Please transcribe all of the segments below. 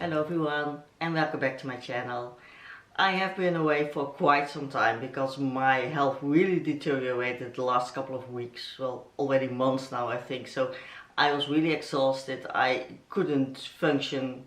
Hello everyone and welcome back to my channel. I have been away for quite some time because my health really deteriorated the last couple of weeks, well already months now I think, so I was really exhausted. I couldn't function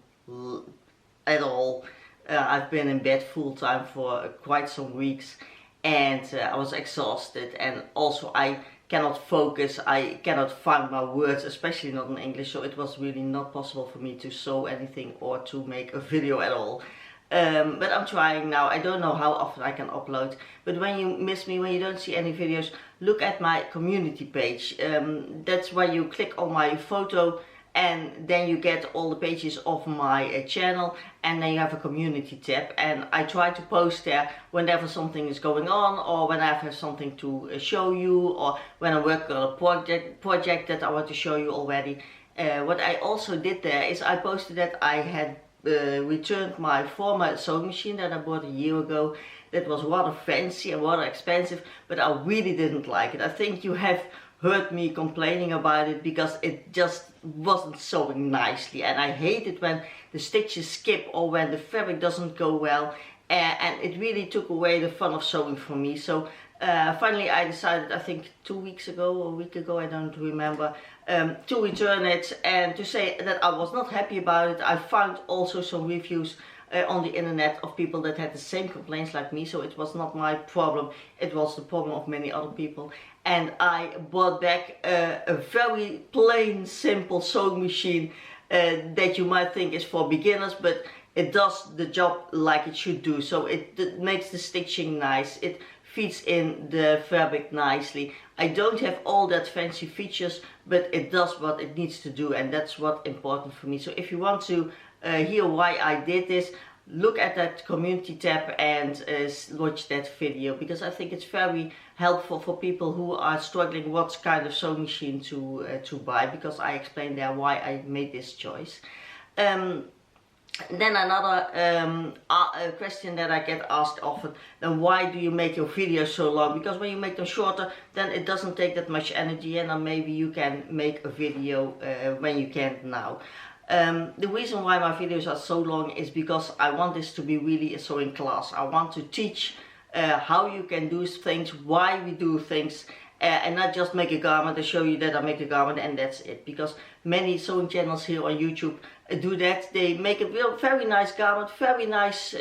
at all. I've been in bed full time for quite some weeks and I was exhausted, and also I cannot focus, I cannot find my words, especially not in English, so it was really not possible for me to sew anything or to make a video at all. But I'm trying now. I don't know how often I can upload, but when you miss me, when you don't see any videos, look at my community page. That's where you click on my photo and then you get all the pages of my channel, and then you have a community tab, and I try to post there whenever something is going on, or when I have something to show you, or when I work on a project that I want to show you already. What I also did there is I posted that I had returned my former sewing machine that I bought a year ago. That was rather fancy and rather expensive, but I really didn't like it. I think you have heard me complaining about it because it just wasn't sewing nicely, and I hate it when the stitches skip or when the fabric doesn't go well, and it really took away the fun of sewing for me. So finally I decided, I think 2 weeks ago or a week ago, I don't remember, to return it and to say that I was not happy about it. I found also some reviews on the internet of people that had the same complaints like me, so it was not my problem, it was the problem of many other people. And I bought back a very plain simple sewing machine that you might think is for beginners, but it does the job like it should do. So it makes the stitching nice, it fits in the fabric nicely. I don't have all that fancy features, but it does what it needs to do, and that's what's important for me. So if you want to hear why I did this, look at that community tab and watch that video, because I think it's very helpful for people who are struggling what kind of sewing machine to buy, because I explained there why I made this choice. Then another question that I get asked often, then why do you make your videos so long? Because when you make them shorter, then it doesn't take that much energy, and then maybe you can make a video when you can't now. The reason why my videos are so long is because I want this to be really a sewing class. I want to teach how you can do things, why we do things, and not just make a garment and show you that I make a garment and that's it. Because many sewing channels here on YouTube do that. They make a very nice garment, very nice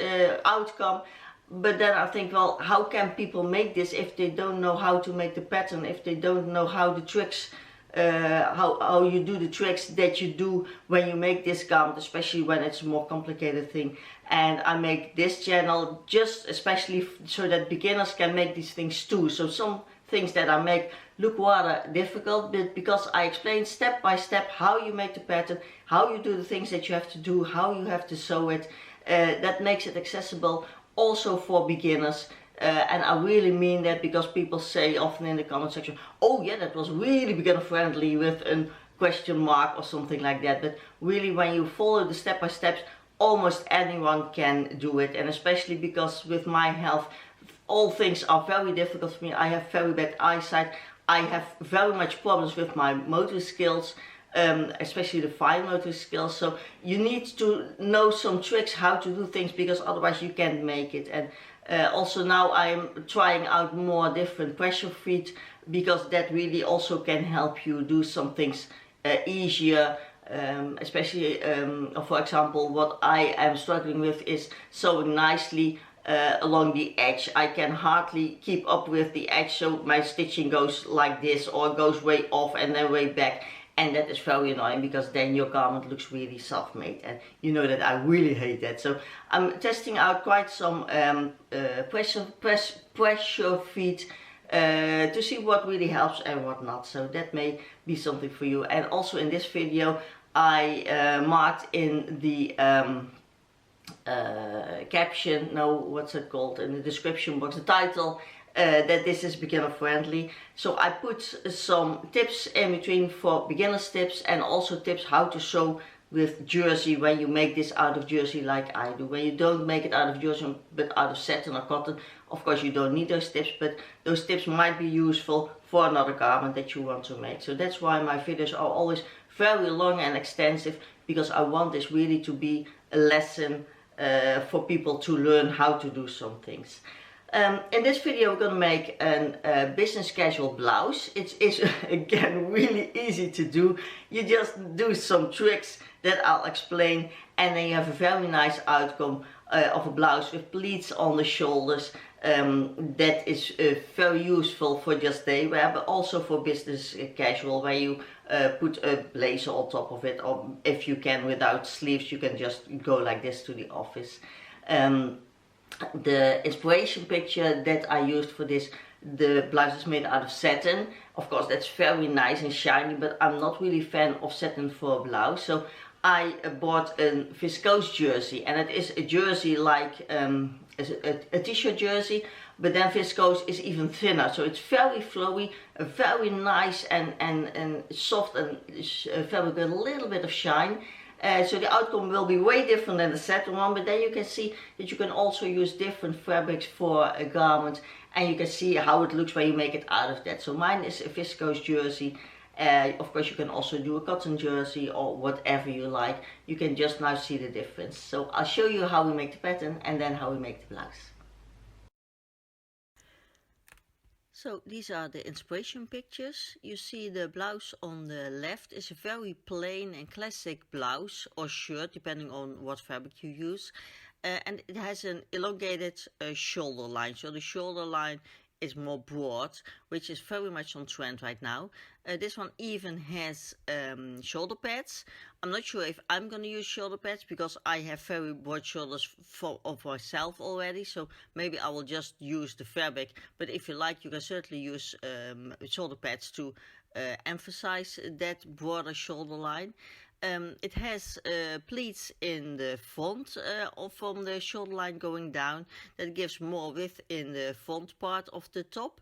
outcome, but then I think, well, how can people make this if they don't know how to make the pattern, if they don't know how the tricks, how you do the tricks that you do when you make this garment, especially when it's a more complicated thing. And I make this channel just especially so that beginners can make these things too. So some things that I make look rather difficult, but because I explain step by step how you make the pattern, how you do the things that you have to do, how you have to sew it, that makes it accessible also for beginners. And I really mean that, because people say often in the comment section, oh yeah, that was really beginner friendly with a question mark or something like that. But really, when you follow the step by steps, almost anyone can do it. And especially because with my health, all things are very difficult for me. I have very bad eyesight, I have very much problems with my motor skills, especially the fine motor skills. So you need to know some tricks how to do things, because otherwise you can't make it. And also now I'm trying out more different pressure feet, because that really also can help you do some things easier. Especially, for example, what I am struggling with is sewing nicely along the edge. I can hardly keep up with the edge, so my stitching goes like this, or goes way off and then way back. And that is very annoying, because then your garment looks really self-made, and you know that I really hate that. So I'm testing out quite some pressure feet to see what really helps and what not. So that may be something for you. And also in this video I marked in the caption, no, what's it called, in the description box, the title, that this is beginner friendly. So I put some tips in between for beginners tips, and also tips how to sew with jersey when you make this out of jersey like I do. When you don't make it out of jersey but out of satin or cotton, of course you don't need those tips, but those tips might be useful for another garment that you want to make. So that's why my videos are always very long and extensive, because I want this really to be a lesson for people to learn how to do some things. In this video we're going to make a business casual blouse. It is again really easy to do. You just do some tricks that I'll explain, and then you have a very nice outcome of a blouse with pleats on the shoulders. That is very useful for just day wear, but also for business casual, where you put a blazer on top of it, or if you can without sleeves you can just go like this to the office. The inspiration picture that I used for this, the blouse is made out of satin. Of course that's very nice and shiny, but I'm not really a fan of satin for a blouse, so I bought a viscose jersey, and it is a jersey like a t-shirt jersey, but then viscose is even thinner, so it's very flowy, very nice and soft, and fabric with a little bit of shine. So the outcome will be way different than the satin one, but then you can see that you can also use different fabrics for a garment, and you can see how it looks when you make it out of that. So mine is a viscose jersey. Of course you can also do a cotton jersey or whatever you like. You can just now see the difference. So I'll show you how we make the pattern and then how we make the blouse. So these are the inspiration pictures. You see the blouse on the left is a very plain and classic blouse or shirt, depending on what fabric you use. And it has an elongated shoulder line. So the shoulder line is more broad, which is very much on trend right now. This one even has shoulder pads. I'm not sure if I'm going to use shoulder pads because I have very broad shoulders of myself already, so maybe I will just use the fabric, but if you like you can certainly use shoulder pads to emphasize that broader shoulder line. It has pleats in the front from the shoulder line going down. That gives more width in the front part of the top.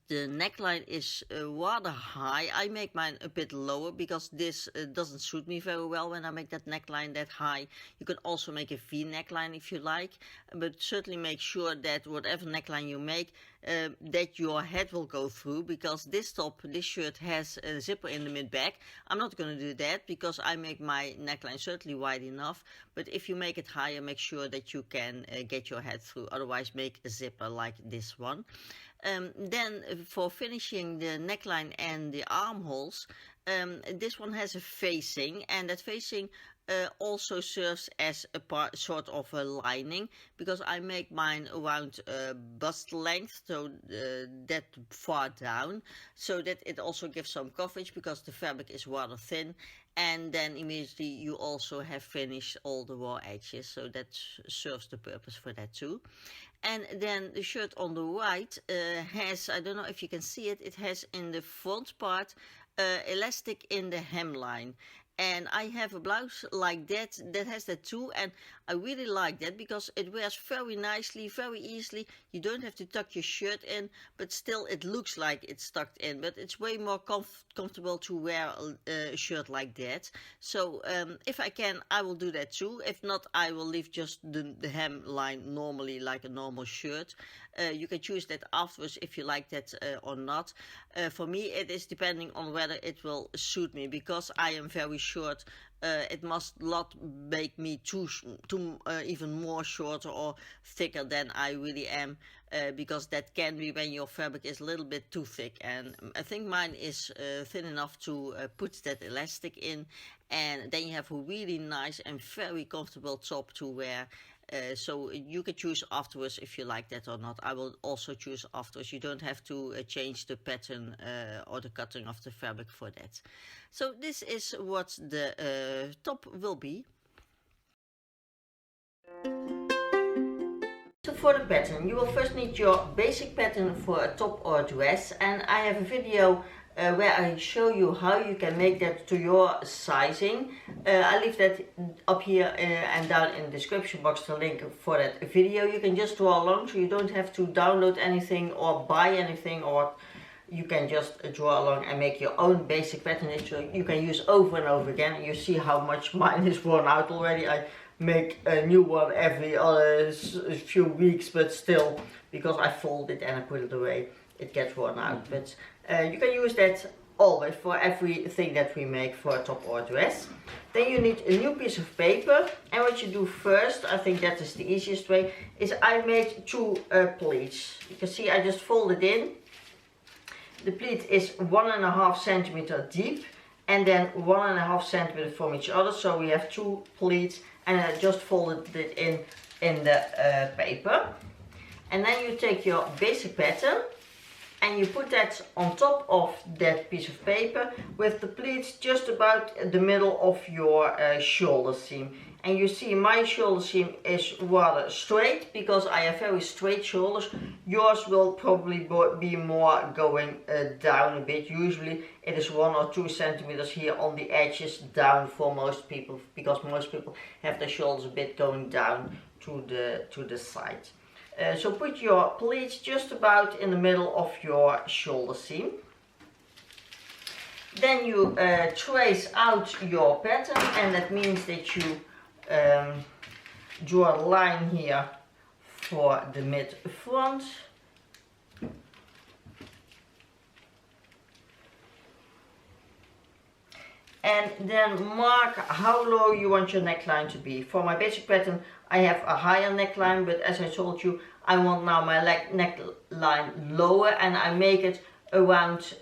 The neckline is rather high. I make mine a bit lower because this doesn't suit me very well when I make that neckline that high. You can also make a V neckline if you like, but certainly make sure that whatever neckline you make, that your head will go through, because this shirt has a zipper in the mid back. I'm not going to do that because I make my neckline certainly wide enough, but if you make it higher, make sure that you can get your head through, otherwise make a zipper like this one. Then for finishing the neckline and the armholes, this one has a facing, and that facing also serves as a sort of a lining, because I make mine around bust length, so that far down, so that it also gives some coverage because the fabric is rather thin. And then immediately you also have finished all the raw edges, so that serves the purpose for that too. And then the shirt on the right has, I don't know if you can see it, it has in the front part elastic in the hemline. And I have a blouse like that has that too, and I really like that because it wears very nicely, very easily. You don't have to tuck your shirt in, but still it looks like it's tucked in, but it's way more comfortable to wear a shirt like that. So if I can, I will do that too. If not, I will leave just the hemline normally like a normal shirt. You can choose that afterwards if you like that or not. For me it is depending on whether it will suit me, because I am very short. It must not make me too even more shorter or thicker than I really am, because that can be when your fabric is a little bit too thick, and I think mine is thin enough to put that elastic in, and then you have a really nice and very comfortable top to wear. So you can choose afterwards if you like that or not. I will also choose afterwards. You don't have to change the pattern or the cutting of the fabric for that. So this is what the top will be. So for the pattern, you will first need your basic pattern for a top or a dress, and I have a video where I show you how you can make that to your sizing. I leave that up here and down in the description box, the link for that video. You can just draw along, so you don't have to download anything or buy anything, or you can just draw along and make your own basic pattern, so you can use over and over again. You see how much mine is worn out already. I make a new one every few weeks, but still, because I fold it and I put it away, it gets worn out. But you can use that always for everything that we make for a top or a dress. Then you need a new piece of paper, and what you do first, I think that is the easiest way, is I made two pleats. You can see I just fold it in. The pleat is 1.5 centimeter deep and then 1.5 centimeter from each other, so we have two pleats, and I just folded it in the paper. And then you take your basic pattern and you put that on top of that piece of paper with the pleats just about the middle of your shoulder seam. And you see my shoulder seam is rather straight because I have very straight shoulders. Yours will probably be more going down a bit. Usually it is 1 or 2 centimeters here on the edges down for most people, because most people have their shoulders a bit going down to the side. So put your pleats just about in the middle of your shoulder seam. Then you trace out your pattern, and that means that you draw a line here for the mid front. And then mark how low you want your neckline to be. For my basic pattern I have a higher neckline, but as I told you, I want now my neckline lower, and I make it around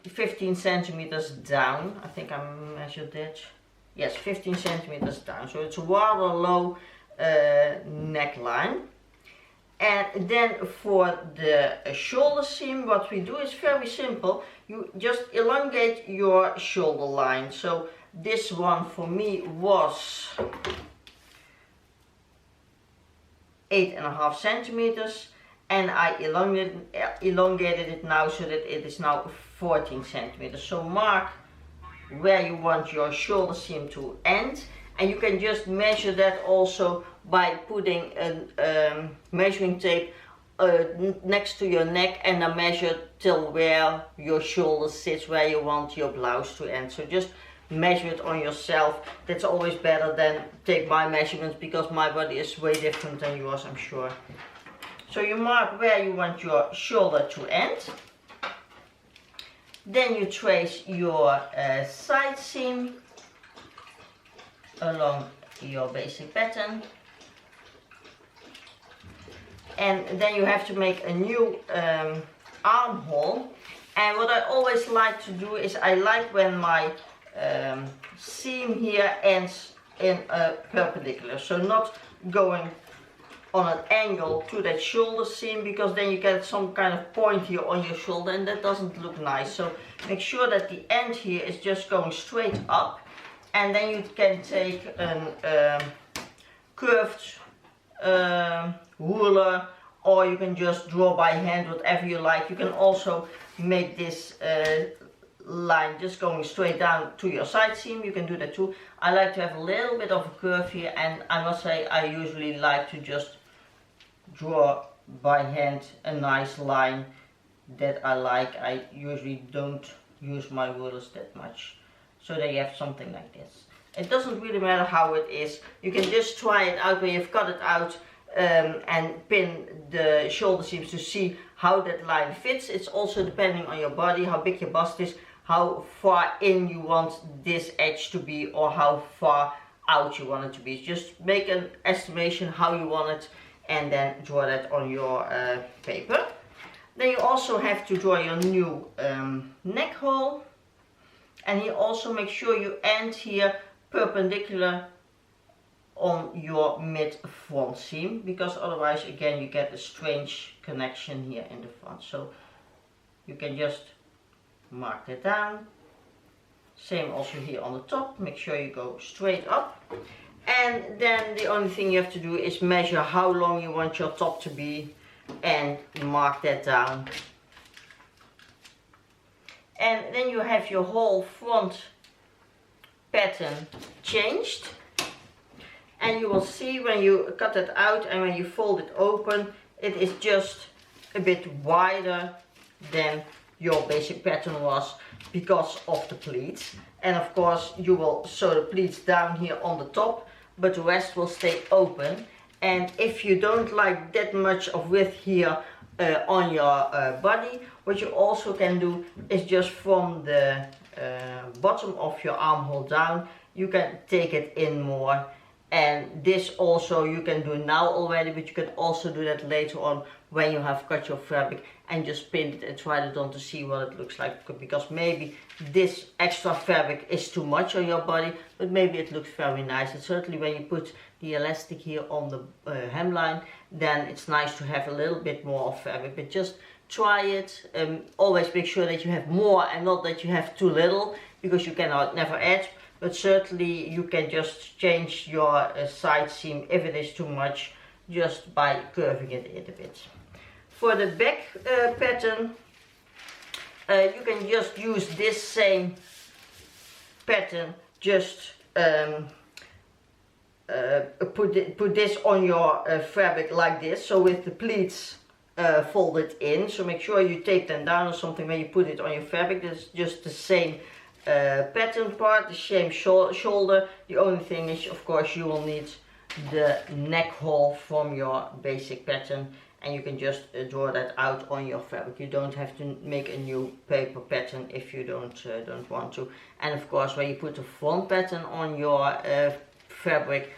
15 centimeters down. I think I measured it. Yes, 15 centimeters down. So it's a rather low neckline. And then for the shoulder seam, what we do is very simple. You just elongate your shoulder line. So this one for me was 8.5 centimeters, and I elongated it now so that it is now 14 centimeters. So mark where you want your shoulder seam to end, and you can just measure that also by putting a measuring tape next to your neck, and then measure till where your shoulder sits, where you want your blouse to end. So just measure it on yourself. That's always better than take my measurements, because my body is way different than yours, I'm sure. So you mark where you want your shoulder to end. Then you trace your side seam along your basic pattern. And then you have to make a new armhole. And what I always like to do is I like when my seam here ends in a perpendicular, so not going on an angle to that shoulder seam, because then you get some kind of point here on your shoulder and that doesn't look nice. So make sure that the end here is just going straight up, and then you can take a curved ruler, or you can just draw by hand, whatever you like. You can also make this line just going straight down to your side seam. You can do that too. I like to have a little bit of a curve here, and I must say I usually like to just draw by hand a nice line that I like. I usually don't use my rulers that much, so that you have something like this. It doesn't really matter how it is. You can just try it out when you've cut it out and pin the shoulder seams to see how that line fits. It's also depending on your body, how big your bust is, how far in you want this edge to be, or how far out you want it to be. Just make an estimation how you want it, and then draw that on your paper. Then you also have to draw your new neck hole, and you also make sure you end here perpendicular on your mid front seam, because otherwise again you get a strange connection here in the front. So you can just mark that down. Same also here on the top. Make sure you go straight up. And then the only thing you have to do is measure how long you want your top to be, and mark that down. And then you have your whole front pattern changed. And you will see when you cut it out and when you fold it open, it is just a bit wider than your basic pattern was, because of the pleats. And of course you will sew the pleats down here on the top, but the rest will stay open. And if you don't like that much of width here on your body. What you also can do is just from the bottom of your armhole down, you can take it in more. And this also you can do now already, but you can also do that later on when you have cut your fabric and just pin it and try it on to see what it looks like, because maybe this extra fabric is too much on your body, but maybe it looks very nice. And certainly when you put the elastic here on the hemline, then it's nice to have a little bit more of fabric. But just try it. Always make sure that you have more and not that you have too little, because you cannot never add. But certainly you can just change your side seam if it is too much, just by curving it a bit. For the back pattern, you can just use this same pattern, just put this on your fabric like this, so with the pleats folded in. So make sure you tape them down or something when you put it on your fabric. It's just the same pattern part, the same shoulder. The only thing is, of course, you will need the neck hole from your basic pattern, and you can just draw that out on your fabric. You don't have to make a new paper pattern if you don't want to. And of course, when you put the front pattern on your fabric,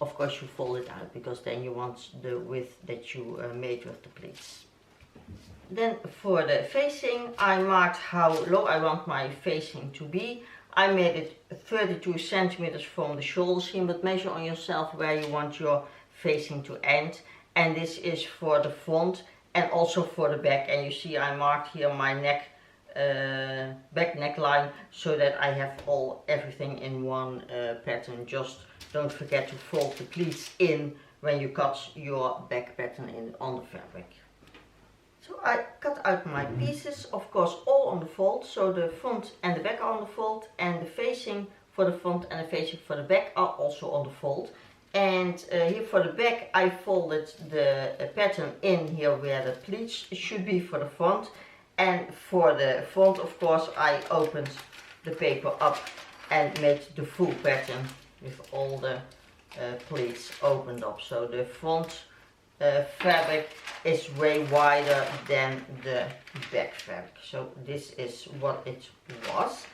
of course you fold it out, because then you want the width that you made with the pleats. Then for the facing, I marked how low I want my facing to be. I made it 32 centimeters from the shoulder seam, but measure on yourself where you want your facing to end. And this is for the front and also for the back. And you see I marked here my neck, back neckline, so that I have everything in one pattern. Just don't forget to fold the pleats in when you cut your back pattern in on the fabric. So I cut out my pieces, of course all on the fold, so the front and the back are on the fold, and the facing for the front and the facing for the back are also on the fold. And here for the back I folded the pattern in here where the pleats should be for the front, and for the front, of course, I opened the paper up and made the full pattern with all the pleats opened up. So the front fabric is way wider than the back fabric. So this is what it was.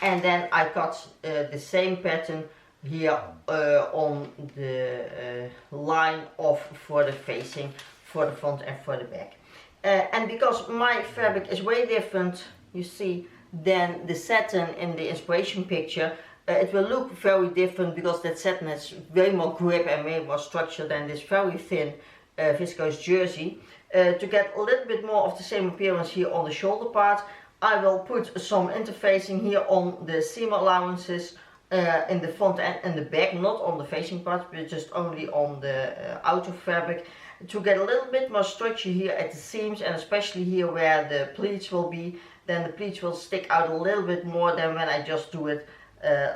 And then I cut the same pattern here on the line off for the facing, for the front and for the back. And because my fabric is way different, you see, than the satin in the inspiration picture, it will look very different, because that satin has way more grip and way more structure than this very thin viscose jersey. To get a little bit more of the same appearance here on the shoulder part, I will put some interfacing here on the seam allowances in the front and in the back, not on the facing part, but just only on the outer fabric, to get a little bit more structure here at the seams, and especially here where the pleats will be. Then the pleats will stick out a little bit more than when I just do it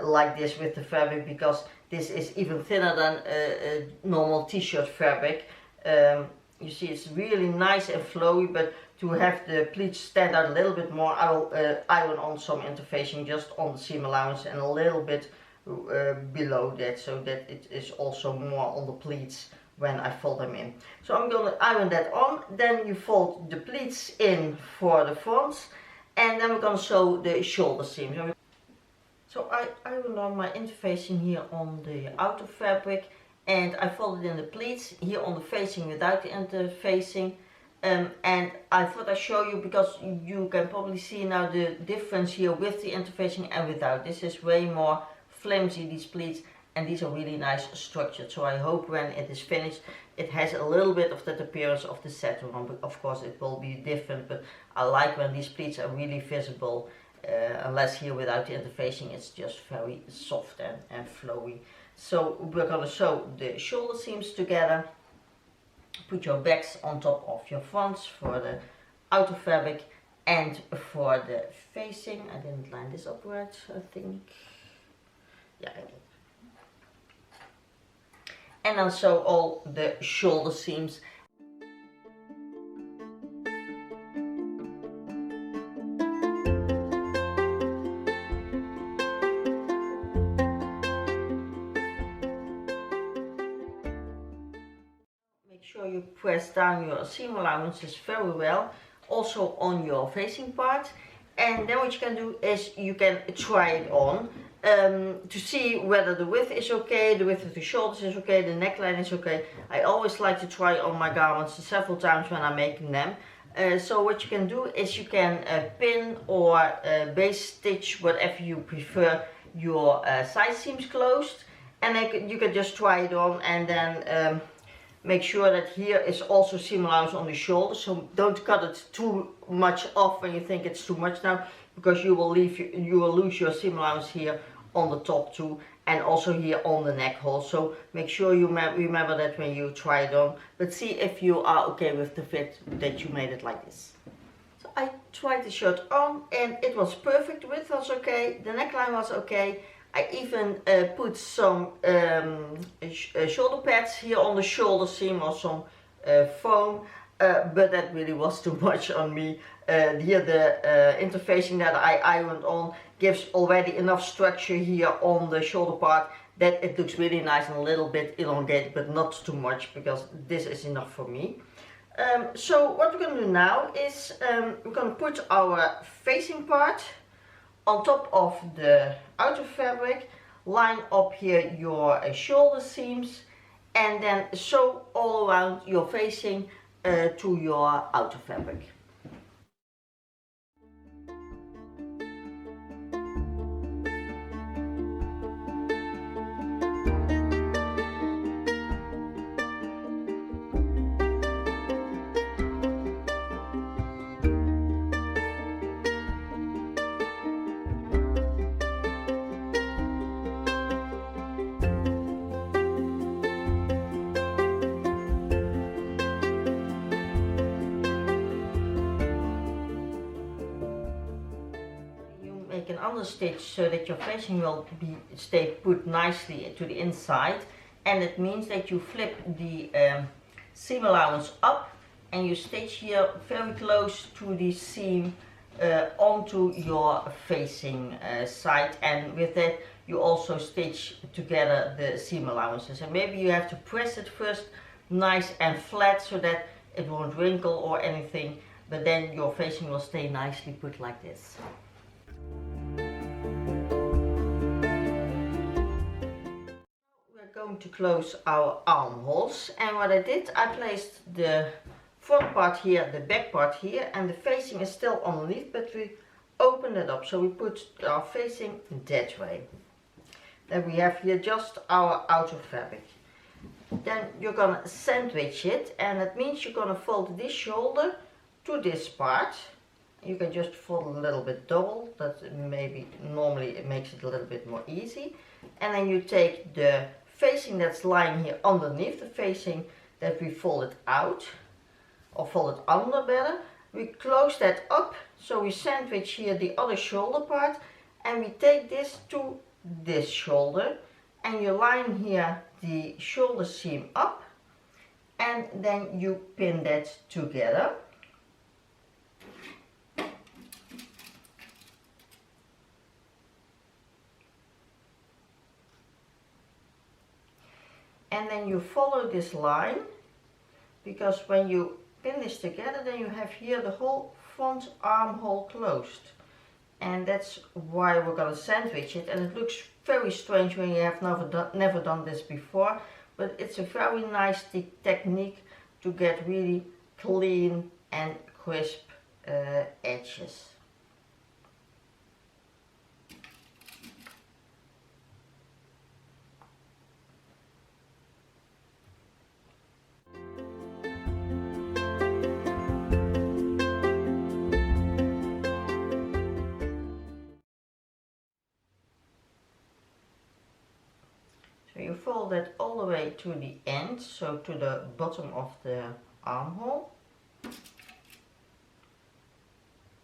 like this with the fabric, because this is even thinner than a normal t-shirt fabric. You see, it's really nice and flowy, but to have the pleats stand out a little bit more, I will iron on some interfacing just on the seam allowance and a little bit below that, so that it is also more on the pleats when I fold them in. So I'm going to iron that on. Then you fold the pleats in for the front, and then we're going to sew the shoulder seams. So I iron on my interfacing here on the outer fabric, and I folded in the pleats here on the facing without the interfacing. And I thought I'd show you, because you can probably see now the difference here with the interfacing and without. This is way more flimsy, these pleats, and these are really nice structured. So I hope when it is finished it has a little bit of that appearance of the satin one, but of course it will be different. But I like when these pleats are really visible, unless here without the interfacing it's just very soft and flowy. So we're going to sew the shoulder seams together. Put your backs on top of your fronts for the outer fabric, and for the facing, I didn't line this up right, I think. Yeah, I did. And then sew all the shoulder seams. Make sure you press press down your seam allowances very well, also on your facing part. And then what you can do is you can try it on to see whether the width is okay, the width of the shoulders is okay, the neckline is okay. I always like to try on my garments several times when I'm making them. So what you can do is you can pin or base stitch, whatever you prefer, your side seams closed, and then you can just try it on, and then make sure that here is also seam allowance on the shoulder. So don't cut it too much off when you think it's too much now, because you will lose your seam allowance here on the top too, and also here on the neck hole. So make sure you remember that when you try it on, but see if you are okay with the fit that you made it like this. So I tried the shirt on and it was perfect. The width was okay, the neckline was okay. I even put some shoulder pads here on the shoulder seam, or some foam, but that really was too much on me. Here the interfacing that I ironed on gives already enough structure here on the shoulder part that it looks really nice and a little bit elongated, but not too much, because this is enough for me. So what we're going to do now is we're going to put our facing part on top of the outer fabric, line up here your shoulder seams, and then sew all around your facing to your outer fabric. Make an understitch so that your facing will stay put nicely to the inside, and it means that you flip the seam allowance up and you stitch here very close to the seam onto your facing side, and with that you also stitch together the seam allowances. And maybe you have to press it first nice and flat so that it won't wrinkle or anything, but then your facing will stay nicely put like this. Going to close our armholes, and what I did, I placed the front part here, the back part here, and the facing is still underneath, but we opened it up, so we put our facing that way. Then we have here just our outer fabric. Then you're gonna sandwich it, and that means you're gonna fold this shoulder to this part. You can just fold a little bit double, that maybe normally it makes it a little bit more easy. And then you take the facing that's lying here underneath the facing that we folded out, or folded under better. We close that up, so we sandwich here the other shoulder part, and we take this to this shoulder, and you line here the shoulder seam up, and then you pin that together. And then you follow this line, because when you pin this together, then you have here the whole front armhole closed. And that's why we're going to sandwich it. And it looks very strange when you have never done this before, but it's a very nice technique to get really clean and crisp edges. So you fold that all the way to the end, so to the bottom of the armhole,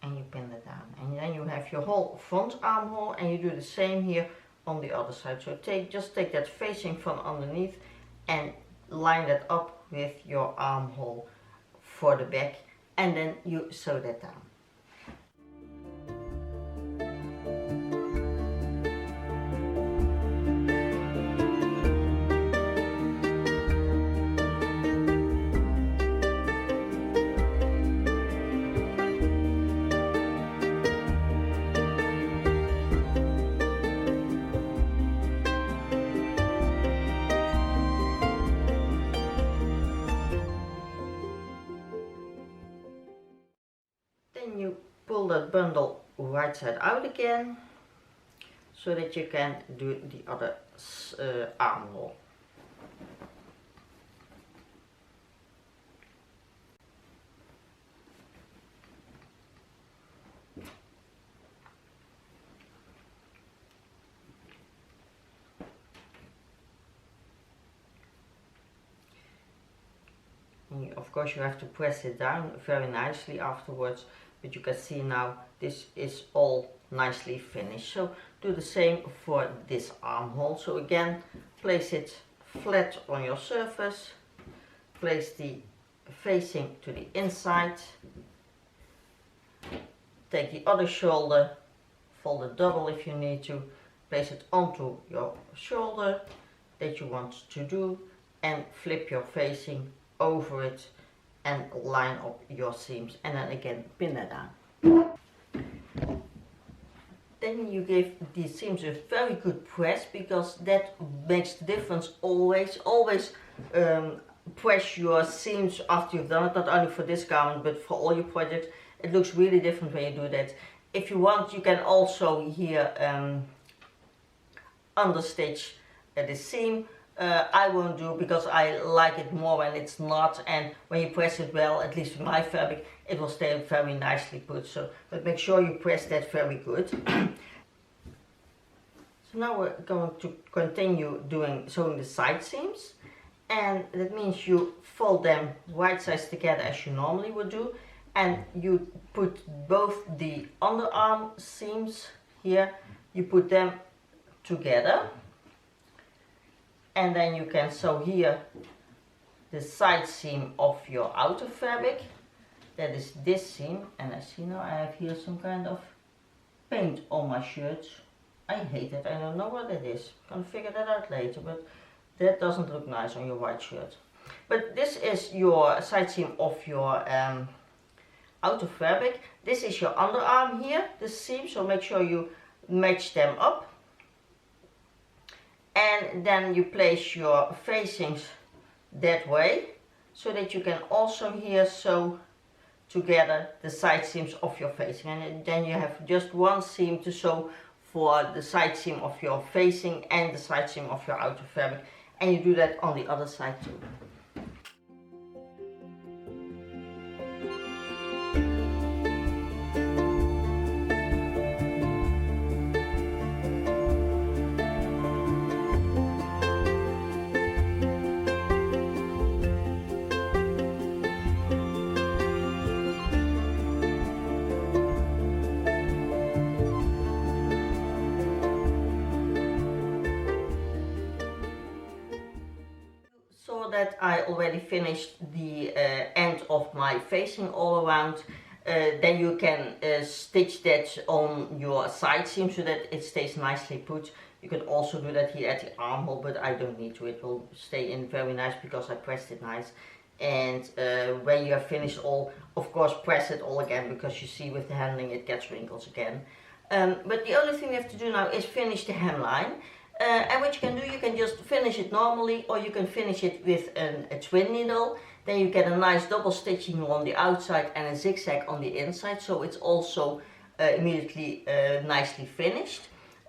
and you pin it down. And then you have your whole front armhole, and you do the same here on the other side. So just take that facing from underneath and line that up with your armhole for the back, and then you sew that down. Then you pull that bundle right side out again, so that you can do the other armhole. Of course you have to press it down very nicely afterwards, but you can see now this is all nicely finished. So do the same for this armhole. So again, place it flat on your surface, place the facing to the inside, take the other shoulder, fold it double if you need to, place it onto your shoulder that you want to do, and flip your facing over it and line up your seams, and then again pin it down. Then you give the seams a very good press, because that makes the difference. Always press your seams after you've done it, not only for this garment but for all your projects. It looks really different when you do that. If you want, you can also here understitch the seam. I won't do, because I like it more when it's not, and when you press it well, at least with my fabric, it will stay very nicely put. So, but make sure you press that very good. So now we're going to continue sewing the side seams, and that means you fold them right sides together as you normally would do, and you put both the underarm seams here, you put them together. And then you can sew here the side seam of your outer fabric. That is this seam. And I see now I have here some kind of paint on my shirt. I hate it. I don't know what it is. I'm gonna figure that out later, but that doesn't look nice on your white shirt. But this is your side seam of your outer fabric. This is your underarm here, the seam, so make sure you match them up. And then you place your facings that way, so that you can also here sew together the side seams of your facing. And then you have just one seam to sew for the side seam of your facing and the side seam of your outer fabric. And you do that on the other side too. That I already finished the end of my facing all around, then you can stitch that on your side seam so that it stays nicely put. You can also do that here at the armhole, but I don't need to. It will stay in very nice because I pressed it nice. And when you have finished all, of course press it all again, because you see with the handling it gets wrinkles again. But the only thing we have to do now is finish the hemline. And what you can do, you can just finish it normally, or you can finish it with a twin needle. Then you get a nice double stitching on the outside and a zigzag on the inside, so it's also immediately nicely finished.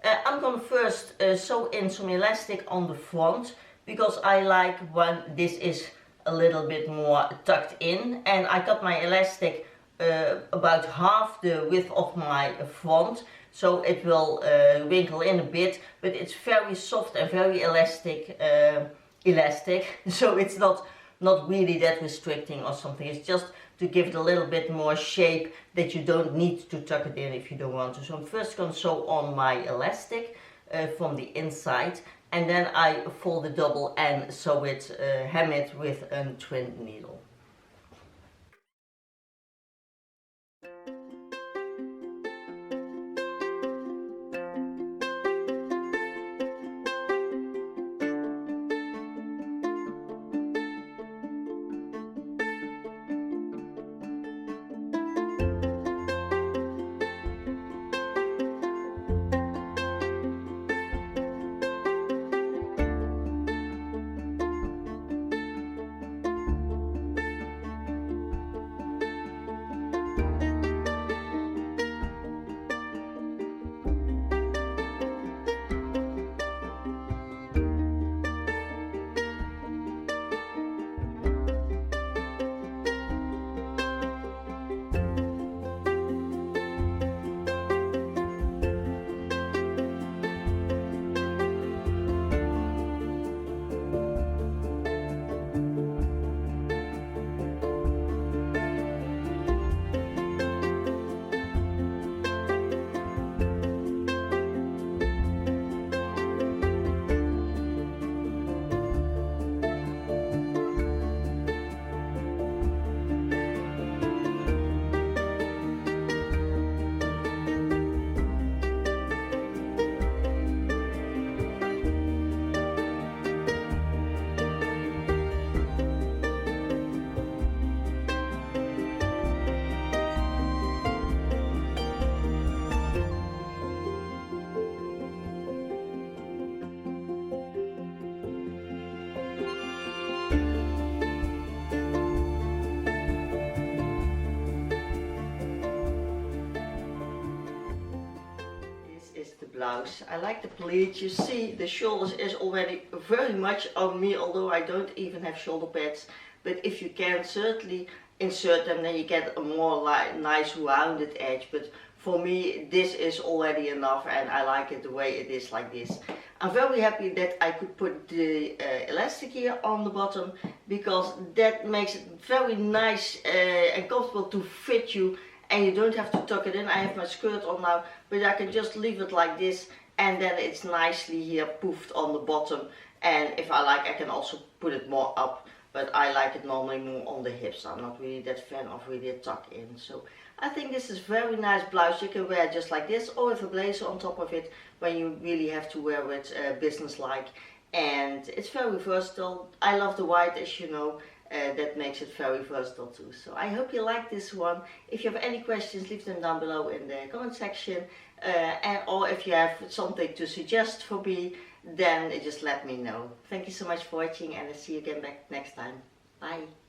I'm going to first sew in some elastic on the front, because I like when this is a little bit more tucked in, and I cut my elastic about half the width of my front, so it will wrinkle in a bit, but it's very soft and very elastic, so it's not really that restricting or something. It's just to give it a little bit more shape, that you don't need to tuck it in if you don't want to. So I'm first going to sew on my elastic from the inside, and then I fold it double and sew it, hem it with a twin needle. blouse. I like the pleats. You see the shoulders is already very much on me, although I don't even have shoulder pads. But if you can, certainly insert them, then you get a more nice rounded edge. But for me, this is already enough, and I like it the way it is like this. I'm very happy that I could put the elastic here on the bottom, because that makes it very nice and comfortable to fit you, and you don't have to tuck it in. I have my skirt on now, but I can just leave it like this, and then it's nicely here poofed on the bottom. And if I like, I can also put it more up, but I like it normally more on the hips. I'm not really that fan of really a tuck in. So I think this is very nice blouse. You can wear just like this, or with a blazer on top of it when you really have to wear it business-like. And it's very versatile. I love the white, as you know. That makes it very versatile too. So I hope you like this one. If you have any questions, leave them down below in the comment section. Or if you have something to suggest for me, then just let me know. Thank you so much for watching, and I'll see you again back next time. Bye.